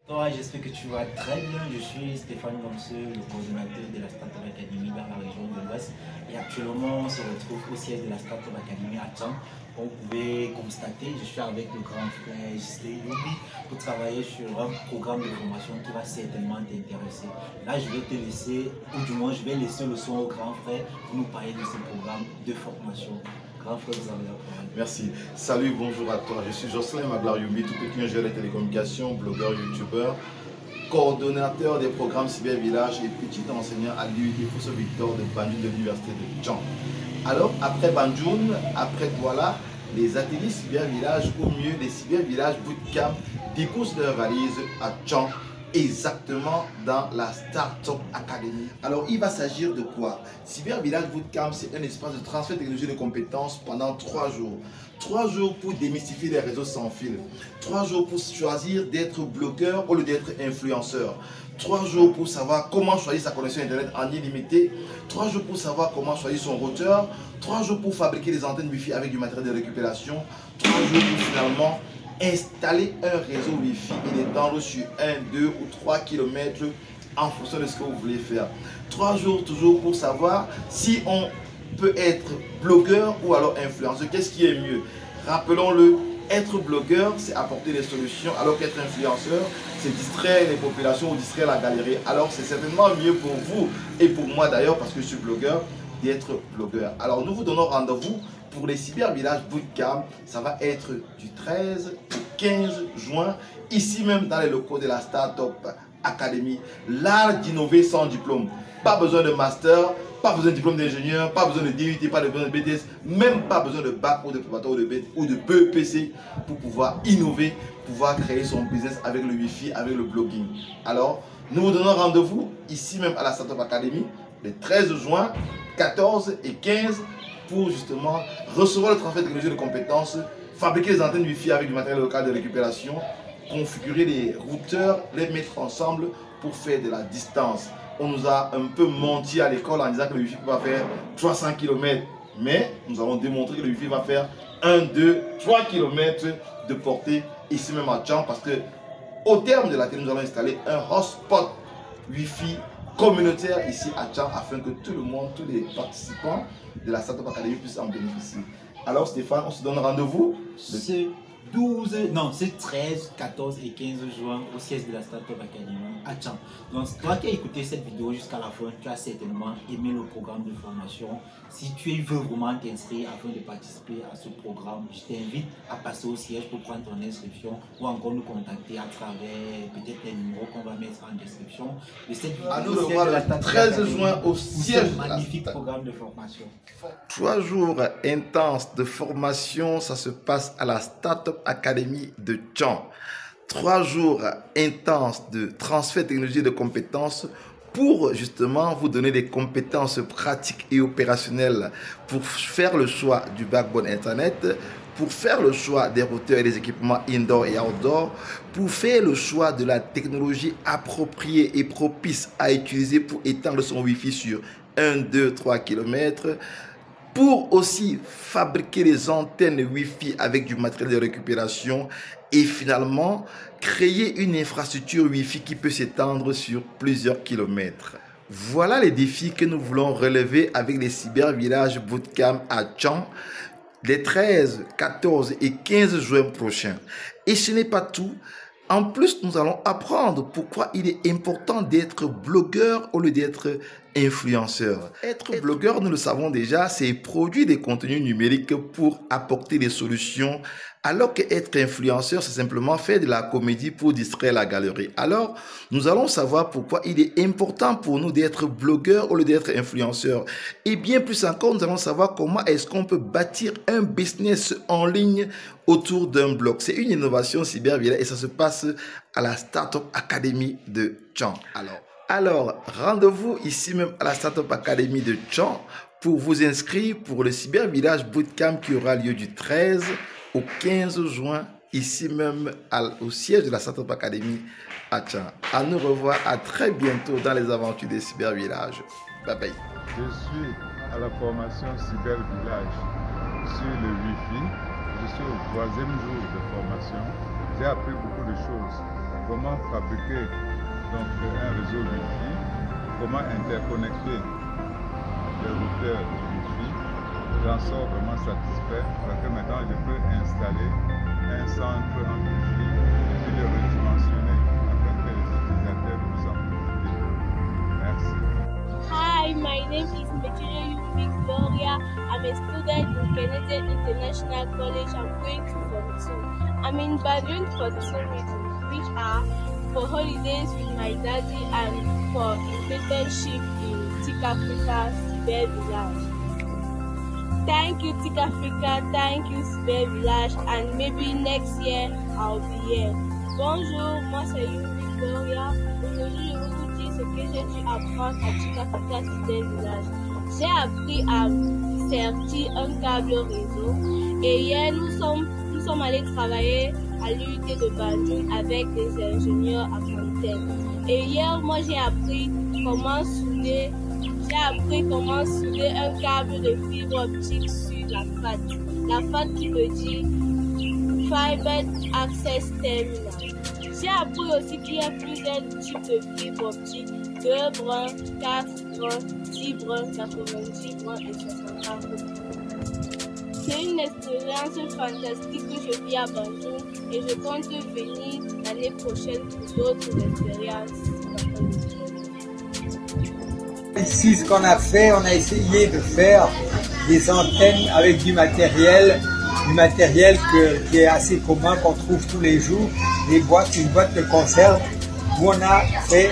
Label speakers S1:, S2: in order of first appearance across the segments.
S1: Toi, j'espère que tu vas très bien. Je suis Stéphane Gomseux, le coordonnateur de la Startup Academy dans la région de l'Ouest. Et actuellement, on se retrouve au siège de la Startup Academy à Tchang. Vous pouvez constater, je suis avec le grand frère JC Yubi pour travailler sur un programme de formation qui va certainement t'intéresser. Là, je vais te laisser, ou du moins, je vais laisser le soin au grand frère pour nous parler de ce programme de formation. Grand frère, vous avez la parole.
S2: Merci. Salut, bonjour à toi. Je suis Jocelyn Maglar-Youmi, tout petit ingénieur de télécommunications, blogueur, youtubeur, coordonnateur des programmes Cyber Village et petit enseignant à l'UIT Fosso Victor de Banjul de l'Université de Tchang. Alors, après Banjul, après Douala, les ateliers Cyber Village, ou mieux les Cyber Village Bootcamp, déposent leurs valises à Tchang, exactement dans la Startup Academy. Alors, il va s'agir de quoi? Cyber Village Bootcamp, c'est un espace de transfert de technologie de compétences pendant 3 jours. 3 jours pour démystifier les réseaux sans fil. 3 jours pour choisir d'être blogueur au lieu d'être influenceur. 3 jours pour savoir comment choisir sa connexion Internet en illimité. 3 jours pour savoir comment choisir son routeur. 3 jours pour fabriquer des antennes Wi-Fi avec du matériel de récupération. 3 jours pour finalement installer un réseau Wi-Fi et l'étendre sur 1, 2 ou 3 km en fonction de ce que vous voulez faire. 3 jours toujours pour savoir si on peut être blogueur ou alors influenceur. Qu'est-ce qui est mieux? Rappelons-le, être blogueur, c'est apporter des solutions, alors qu'être influenceur, c'est distraire les populations ou distraire la galerie. Alors c'est certainement mieux pour vous et pour moi d'ailleurs, parce que je suis blogueur, d'être blogueur. Alors nous vous donnons rendez-vous pour les Cyber Village Bootcamp. Ça va être du 13 au 15 juin, ici même dans les locaux de la Startup Academy. L'art d'innover sans diplôme. Pas besoin de master, pas besoin de diplôme d'ingénieur, pas besoin de DUT, pas besoin de BTS, même pas besoin de bac ou de préparatoire ou de BEPC pour pouvoir innover, pouvoir créer son business avec le Wi-Fi, avec le blogging. Alors, nous vous donnons rendez-vous ici même à la Startup Academy le 13 juin, 14 et 15 pour justement recevoir le transfert de technologie de compétences, fabriquer des antennes Wi-Fi avec du matériel local de récupération, configurer les routeurs, les mettre ensemble pour faire de la distance. On nous a un peu menti à l'école en disant que le Wi-Fi va faire 300 km, mais nous avons démontré que le Wi-Fi va faire 1, 2, 3 km de portée ici même à Tchang, parce que au terme de laquelle nous allons installer un hotspot Wi-Fi communautaire ici à Tchang afin que tout le monde, tous les participants de la Startup Academy puissent en bénéficier. Alors Stéphane, on se donne rendez-vous
S1: C'est 12, non, c'est 13, 14 et 15 juin au siège de la Startup Academy à Tchang. Donc, toi qui as écouté cette vidéo jusqu'à la fin, tu as certainement aimé le programme de formation. Si tu veux vraiment t'inscrire afin de participer à ce programme, je t'invite à passer au siège pour prendre ton inscription ou encore nous contacter à travers peut-être les numéros qu'on va mettre en description de cette vidéo.
S2: À nous de voir le 13 juin au siège de la
S1: magnifique programme de formation.
S2: 3 jours intenses de formation, ça se passe à la Startup Academy de Tchang. 3 jours intenses de transfert de technologie et de compétences pour justement vous donner des compétences pratiques et opérationnelles pour faire le choix du backbone Internet, pour faire le choix des routeurs et des équipements indoor et outdoor, pour faire le choix de la technologie appropriée et propice à utiliser pour étendre son Wi-Fi sur 1, 2, 3 km, pour aussi fabriquer les antennes Wi-Fi avec du matériel de récupération et finalement créer une infrastructure Wi-Fi qui peut s'étendre sur plusieurs kilomètres. Voilà les défis que nous voulons relever avec les Cyber Village Bootcamp à Tchang les 13, 14 et 15 juin prochains. Et ce n'est pas tout. En plus, nous allons apprendre pourquoi il est important d'être blogueur au lieu d'être influenceur. Être blogueur, nous le savons déjà, c'est produire des contenus numériques pour apporter des solutions, alors qu'être influenceur, c'est simplement faire de la comédie pour distraire la galerie. Alors, nous allons savoir pourquoi il est important pour nous d'être blogueur au lieu d'être influenceur. Et bien plus encore, nous allons savoir comment est-ce qu'on peut bâtir un business en ligne autour d'un blog. C'est une innovation Cyber Village et ça se passe à la Startup Academy de Tchang. Alors, rendez-vous ici même à la Startup Academy de Tchang pour vous inscrire pour le Cyber Village Bootcamp qui aura lieu du 13 au 15 juin ici même au siège de la Startup Academy à Tchang. À nous revoir, à très bientôt dans les aventures des Cyber Village. Bye bye.
S3: Je suis à la formation Cyber Village sur le Wi-Fi. Je suis au 3e jour de formation. J'ai appris beaucoup de choses. comment fabriquer donc, un réseau Wi-Fi, comment interconnecter les routeurs Wi-Fi. J'en sors vraiment satisfait parce que maintenant je peux installer un centre amplifié et le redimensionner afin que les utilisateurs puissent en profiter. Merci.
S4: Hi, my name is Meturia Victoria. I'm a student in Canadian International College. I'm going to Form 2. I'm in Banjul for 2 reasons, which are for holidays with my daddy and for internship in TIC Africa Cyber Village. Thank you TIC Africa, thank you Cyber Village, and maybe next year I'll be here. Bonjour, moi c'est Victoria. Aujourd'hui je vais vous dire ce que j'ai dû apprendre à TIC Africa Cyber Village. J'ai appris à sertir un câble réseau et hier nous sommes allés travailler à l'unité de Banjul avec des ingénieurs à Fontaine. Et hier moi j'ai appris comment souder un câble de fibre optique sur la FAT. La FAT qui veut dire Fiber Access Terminal. J'ai appris aussi qu'il y a plusieurs types de fibre optique, 2 brins, 4 brins, 10 brins, 90 brins et 64 brins. C'est une expérience fantastique que je vis à Banjul et je compte venir l'année prochaine pour d'autres expériences.
S5: Ici, ce qu'on a fait, on a essayé de faire des antennes avec du matériel qui est assez commun, qu'on trouve tous les jours, une boîte de conserve, où on a fait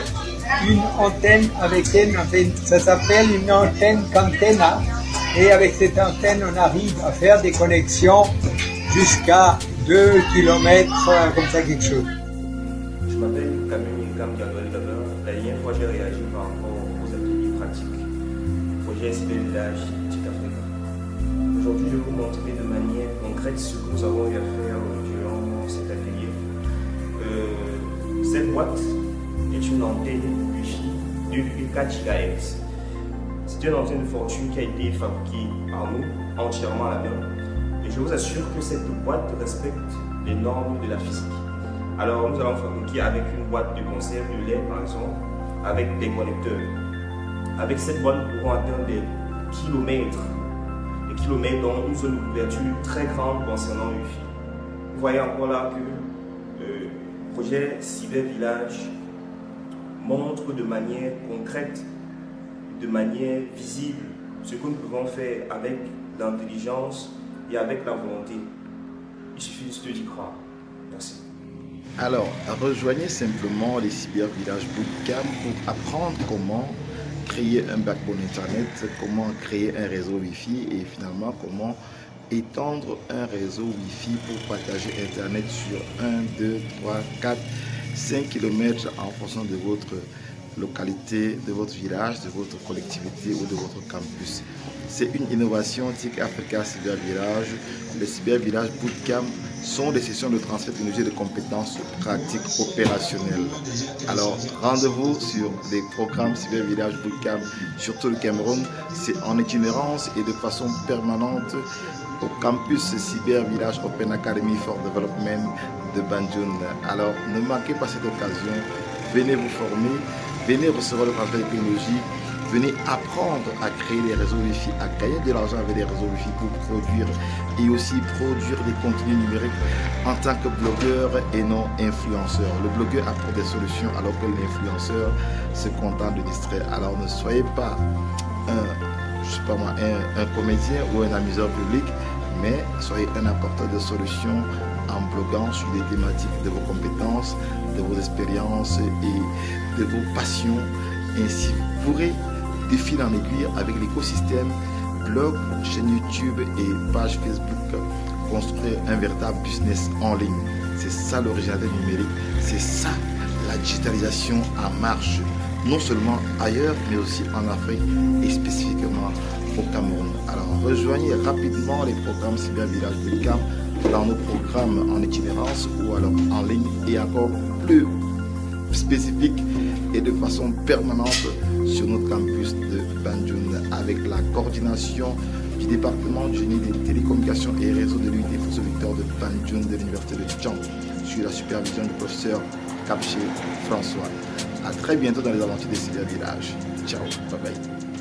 S5: une antenne avec ça s'appelle une antenne Cantena, et avec cette antenne, on arrive à faire des connexions jusqu'à 2 km, comme ça quelque chose.
S6: Je m'appelle Camille Gamdiadoel Gabin. La dernière fois, j'ai réagi par rapport aux ateliers pratiques, projet Cyber Village TIC Africa. Aujourd'hui, je vais vous montrer de manière concrète ce que nous avons eu à faire durant cet atelier. Cette boîte est une antenne Wi-Fi 2,4 GHz. C'est une antenne de fortune qui a été fabriquée par nous entièrement à la main. Et je vous assure que cette boîte respecte les normes de la physique. Alors nous allons fabriquer avec une boîte de conserve de lait par exemple, avec des connecteurs. Avec cette boîte, nous pourrons atteindre des kilomètres dans une zone de couverture très grande concernant le Wi-Fi. Vous voyez encore là que le projet Cyber Village montre de manière concrète, de manière visible, ce que nous pouvons faire avec l'intelligence et avec la volonté. Il suffit juste d'y croire. Merci.
S2: Alors, rejoignez simplement les Cyber Village Bootcamp pour apprendre comment créer un backbone Internet, comment créer un réseau Wi-Fi et finalement comment étendre un réseau Wi-Fi pour partager Internet sur 1, 2, 3, 4, 5 km en fonction de votre localité, de votre village, de votre collectivité ou de votre campus. C'est une innovation TIC Africa Cyber Village. Les Cyber Village Bootcamp sont des sessions de transfert de technologie et de compétences pratiques opérationnelles. Alors, rendez-vous sur des programmes Cyber Village Bootcamp sur tout le Cameroun. C'est en itinérance et de façon permanente au campus Cyber Village Open Academy for Development de Banjul. Alors, ne manquez pas cette occasion. Venez vous former, venez recevoir le transfert de technologie, venez apprendre à créer des réseaux Wi-Fi, à gagner de l'argent avec des réseaux Wi-Fi pour produire et aussi produire des contenus numériques en tant que blogueur et non influenceur. Le blogueur apporte des solutions alors que l'influenceur se contente de distraire. Alors ne soyez pas un comédien ou un amuseur public, mais soyez un apporteur de solutions en bloguant sur des thématiques de vos compétences, de vos expériences et de vos passions. Ainsi, vous pourrez de fil en aiguille avec l'écosystème blog, chaîne YouTube et page Facebook construire un véritable business en ligne. C'est ça l'originalité numérique, c'est ça la digitalisation en marche, non seulement ailleurs mais aussi en Afrique et spécifiquement au Cameroun. Alors rejoignez rapidement les programmes Cyber Village Bootcamp dans nos programmes en itinérance ou alors en ligne et encore plus spécifique et de façon permanente sur notre campus de Banjul avec la coordination du département du génie des télécommunications et réseaux de l'unité Victor de Banjul de l'université de Tchang, sur la supervision du professeur Capché François. A très bientôt dans les aventures de Cyber Village. Ciao, bye bye.